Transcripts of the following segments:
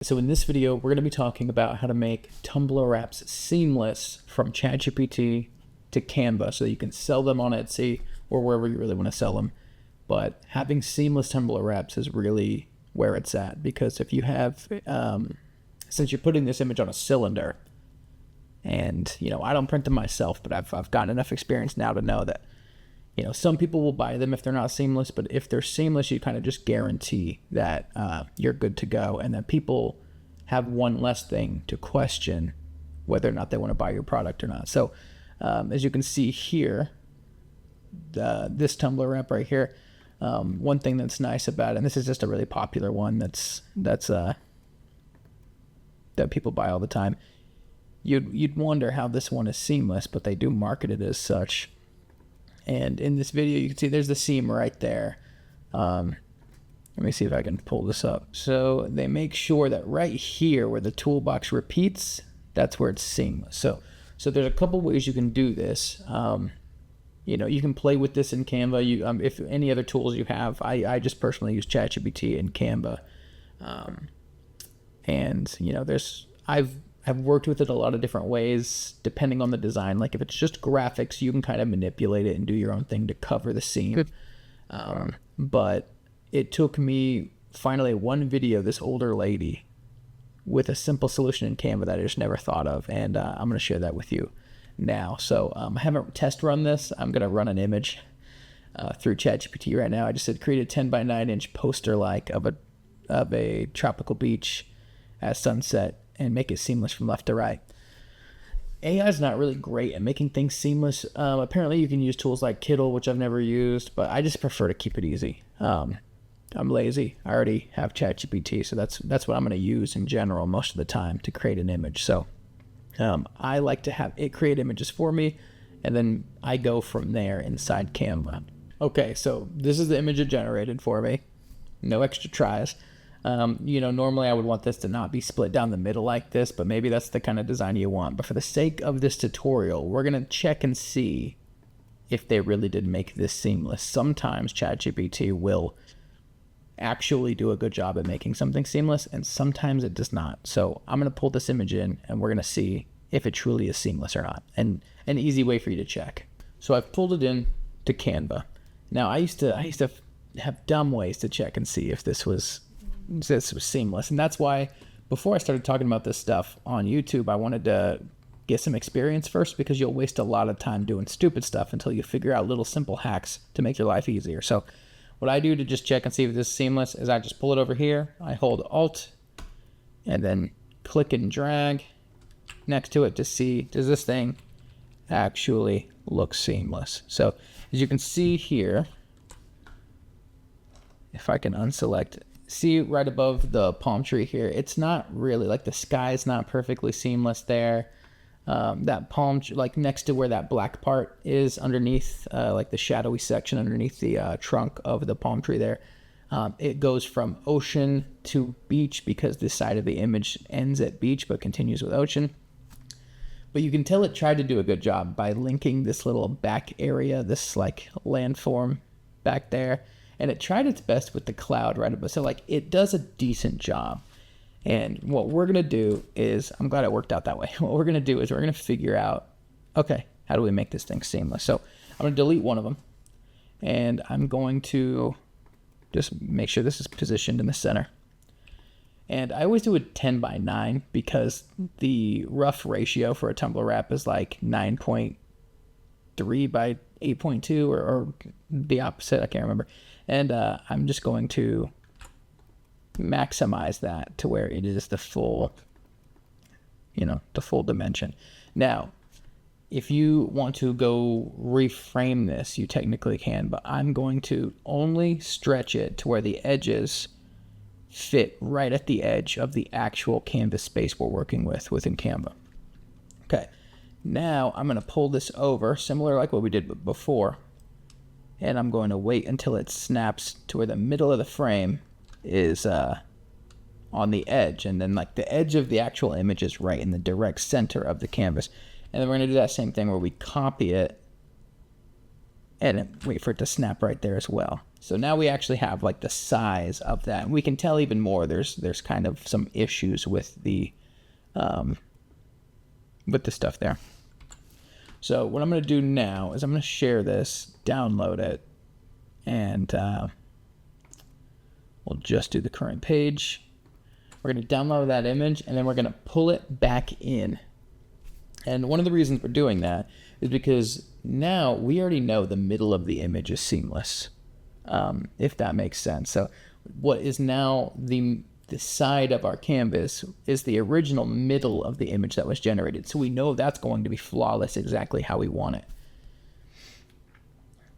So in this video, we're going to be talking about how to make Tumbler wraps seamless from ChatGPT to Canva so that you can sell them on Etsy or wherever you really want to sell them. But having seamless Tumbler wraps is really where it's at, because if you have, since you're putting this image on a cylinder, and I don't print them myself, but I've gotten enough experience now to know that some people will buy them if they're not seamless, but if they're seamless, you kind of just guarantee that you're good to go, and that people have one less thing to question whether or not they want to buy your product or not. So as you can see here, this Tumbler wrap right here, one thing that's nice about it, and this is just a really popular one that people buy all the time. You'd wonder how this one is seamless, but they do market it as such. And in this video, you can see there's the seam right there. Let me see if I can pull this up. So they make sure that right here where the toolbox repeats, that's where it's seamless. So there's a couple ways you can do this. You can play with this in Canva. If any other tools you have, I just personally use ChatGPT and Canva. I've worked with it a lot of different ways depending on the design. Like if it's just graphics, you can kind of manipulate it and do your own thing to cover the seam. But it took me finally one video, this older lady, with a simple solution in Canva that I just never thought of, and I'm going to share that with you now. So I haven't test run this. I'm going to run an image through ChatGPT right now. I just said create a 10 by 9 inch poster like of a tropical beach at sunset and make it seamless from left to right. AI is not really great at making things seamless. Apparently you can use tools like Kittl, which I've never used, but I just prefer to keep it easy. I'm lazy. I already have ChatGPT, so that's what I'm going to use in general most of the time to create an image. So I like to have it create images for me, and then I go from there inside Canva. Okay, so this is the image it generated for me. No extra tries. Normally I would want this to not be split down the middle like this, but maybe that's the kind of design you want. But for the sake of this tutorial, we're going to check and see if they really did make this seamless. Sometimes ChatGPT will actually do a good job at making something seamless, and sometimes it does not. So I'm going to pull this image in, and we're going to see if it truly is seamless or not, and an easy way for you to check. So I've pulled it in to Canva. Now I used to have dumb ways to check and see if this was seamless, and that's why before I started talking about this stuff on YouTube, I wanted to get some experience first, because you'll waste a lot of time doing stupid stuff until you figure out little simple hacks to make your life easier. So what I do to just check and see if this is seamless is I just pull it over here, I hold Alt and then click and drag next to it to see, does this thing actually look seamless? So as you can see here, if I can unselect, see right above the palm tree here, it's not really, like the sky is not perfectly seamless there. That palm, like next to where that black part is underneath, like the shadowy section underneath the trunk of the palm tree there, it goes from ocean to beach because this side of the image ends at beach but continues with ocean. But you can tell it tried to do a good job by linking this little back area, this like landform back there. And it tried its best with the cloud right above. So like it does a decent job. And what we're going to do is, I'm glad it worked out that way. What we're going to do is we're going to figure out, okay, how do we make this thing seamless? So I'm going to delete one of them. And I'm going to just make sure this is positioned in the center. And I always do a 10 by 9 because the rough ratio for a Tumbler wrap is like 9.3 by 8.2 or the opposite, I can't remember. And I'm just going to maximize that to where it is the full, the full dimension. Now, if you want to go reframe this, you technically can, but I'm going to only stretch it to where the edges fit right at the edge of the actual canvas space we're working with within Canva. Okay, now I'm going to pull this over, similar like what we did before, and I'm going to wait until it snaps to where the middle of the frame is on the edge, and then like the edge of the actual image is right in the direct center of the canvas. And then we're going to do that same thing where we copy it and wait for it to snap right there as well. So now we actually have like the size of that. And we can tell even more. There's kind of some issues with the stuff there. So what I'm going to do now is I'm going to share this, download it, and we'll just do the current page. We're going to download that image, and then we're going to pull it back in. And one of the reasons we're doing that is because now we already know the middle of the image is seamless, if that makes sense. So what is now the side of our canvas is the original middle of the image that was generated. So we know that's going to be flawless, exactly how we want it.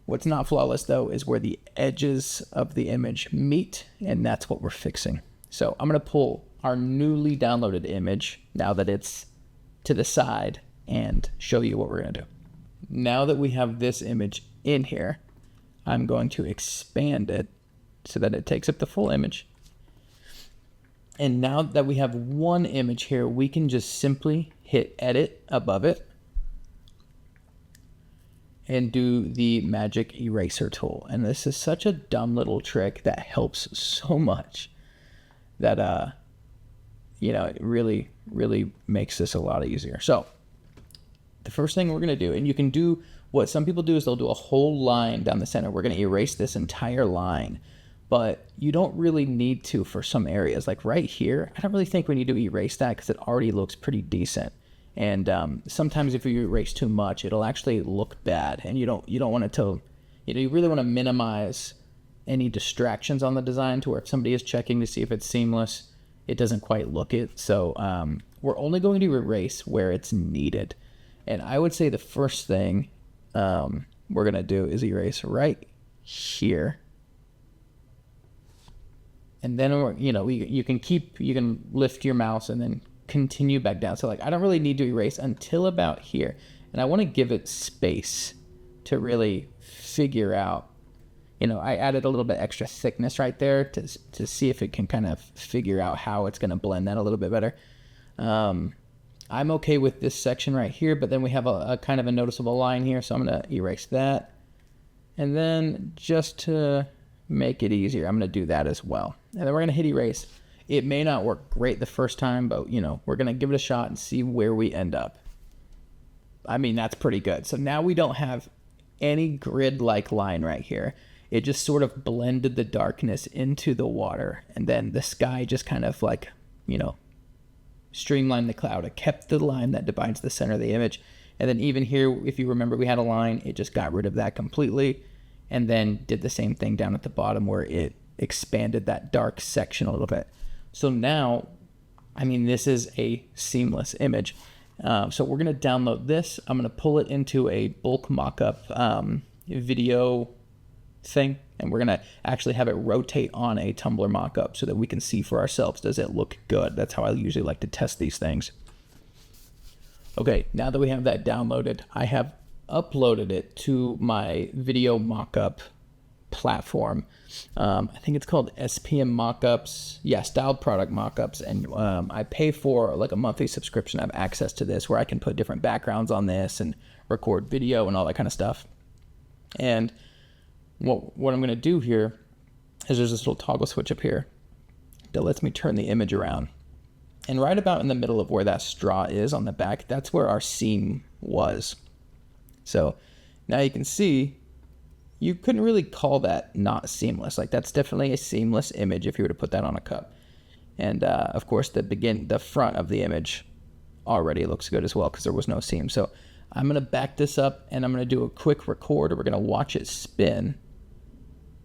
What's not flawless though is where the edges of the image meet, and that's what we're fixing. So I'm going to pull our newly downloaded image now that it's to the side and show you what we're going to do. Now that we have this image in here, I'm going to expand it so that it takes up the full image. And now that we have one image here, we can just simply hit edit above it and do the magic eraser tool. And this is such a dumb little trick that helps so much that it really makes this a lot easier. So the first thing we're going to do, and you can do what some people do, is they'll do a whole line down the center. We're going to erase this entire line, but you don't really need to for some areas. Like right here, I don't really think we need to erase that because it already looks pretty decent. And sometimes if you erase too much, it'll actually look bad, and you don't want it to, you really want to minimize any distractions on the design to where if somebody is checking to see if it's seamless, it doesn't quite look it. So we're only going to erase where it's needed. And I would say the first thing we're going to do is erase right here. And then, you can lift your mouse and then continue back down. So like, I don't really need to erase until about here. And I want to give it space to really figure out, I added a little bit extra thickness right there to see if it can kind of figure out how it's going to blend that a little bit better. I'm okay with this section right here, but then we have a kind of a noticeable line here. So I'm going to erase that. And then just to make it easier, I'm going to do that as well. And then we're going to hit erase. It may not work great the first time, but we're going to give it a shot and see where we end up. I mean, that's pretty good. So now we don't have any grid-like line right here. It just sort of blended the darkness into the water. And then the sky just kind of like, streamlined the cloud. It kept the line that divides the center of the image. And then even here, if you remember, we had a line. It just got rid of that completely. And then did the same thing down at the bottom where it expanded that dark section a little bit. So now, this is a seamless image. So we're going to download this. I'm going to pull it into a bulk mockup video thing, and we're going to actually have it rotate on a Tumbler mockup so that we can see for ourselves, does it look good? That's how I usually like to test these things. Okay, now that we have that downloaded, I have uploaded it to my video mockup platform. I think it's called SPM Mockups. Yeah, Styled Product Mockups. And I pay for like a monthly subscription. I have access to this where I can put different backgrounds on this and record video and all that kind of stuff. And what I'm going to do here is there's this little toggle switch up here that lets me turn the image around. And right about in the middle of where that straw is on the back, that's where our seam was. So now you can see you couldn't really call that not seamless. Like, that's definitely a seamless image if you were to put that on a cup. And of course the front of the image already looks good as well because there was no seam. So I'm going to back this up and I'm going to do a quick record. We're going to watch it spin,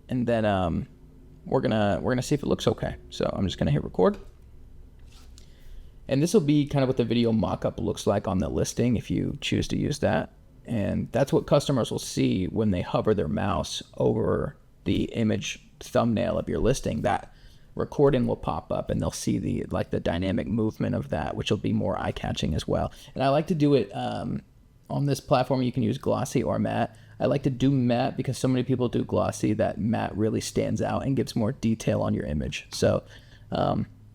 and then we're gonna see if it looks okay. So I'm just going to hit record. And this will be kind of what the video mockup looks like on the listing if you choose to use that. And that's what customers will see when they hover their mouse over the image thumbnail of your listing. That recording will pop up and they'll see the dynamic movement of that, which will be more eye-catching as well. And I like to do it on this platform. You can use glossy or matte. I like to do matte because so many people do glossy that matte really stands out and gives more detail on your image. So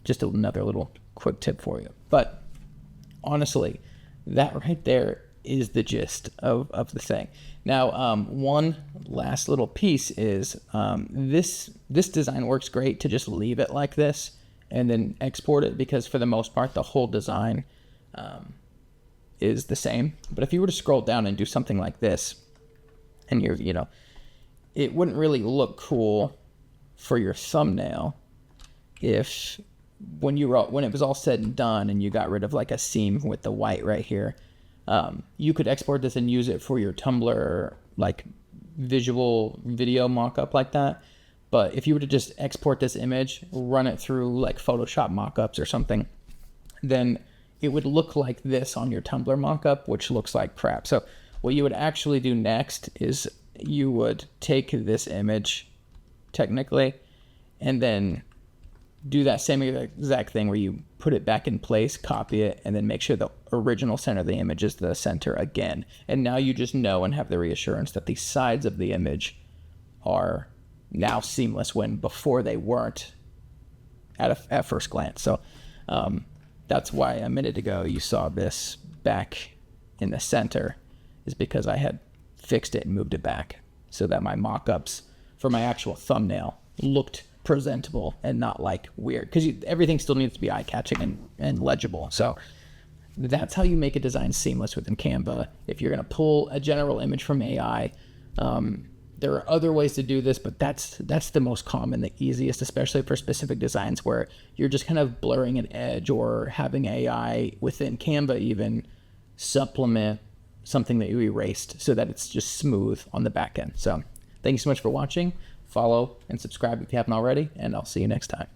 just another little quick tip for you. But honestly, that right there is the gist of the thing. Now, one last little piece is this design works great to just leave it like this and then export it, because for the most part, the whole design is the same. But if you were to scroll down and do something like this, and it wouldn't really look cool for your thumbnail if when it was all said and done and you got rid of like a seam with the white right here. You could export this and use it for your Tumbler like visual video mockup like that. But if you were to just export this image, run it through like Photoshop mockups or something, then it would look like this on your Tumbler mockup, which looks like crap. So what you would actually do next is you would take this image technically and then do that same exact thing where you put it back in place, copy it, and then make sure the original center of the image is the center again. And now you just know and have the reassurance that the sides of the image are now seamless when before they weren't at first glance. So that's why a minute ago you saw this back in the center, is because I had fixed it and moved it back so that my mock-ups for my actual thumbnail looked presentable and not like weird, because everything still needs to be eye-catching and legible. So that's how you make a design seamless within Canva. If you're going to pull a general image from AI, there are other ways to do this, but that's the most common, the easiest, especially for specific designs where you're just kind of blurring an edge or having AI within Canva even supplement something that you erased so that it's just smooth on the back end. So thank you so much for watching. Follow and subscribe if you haven't already, and I'll see you next time.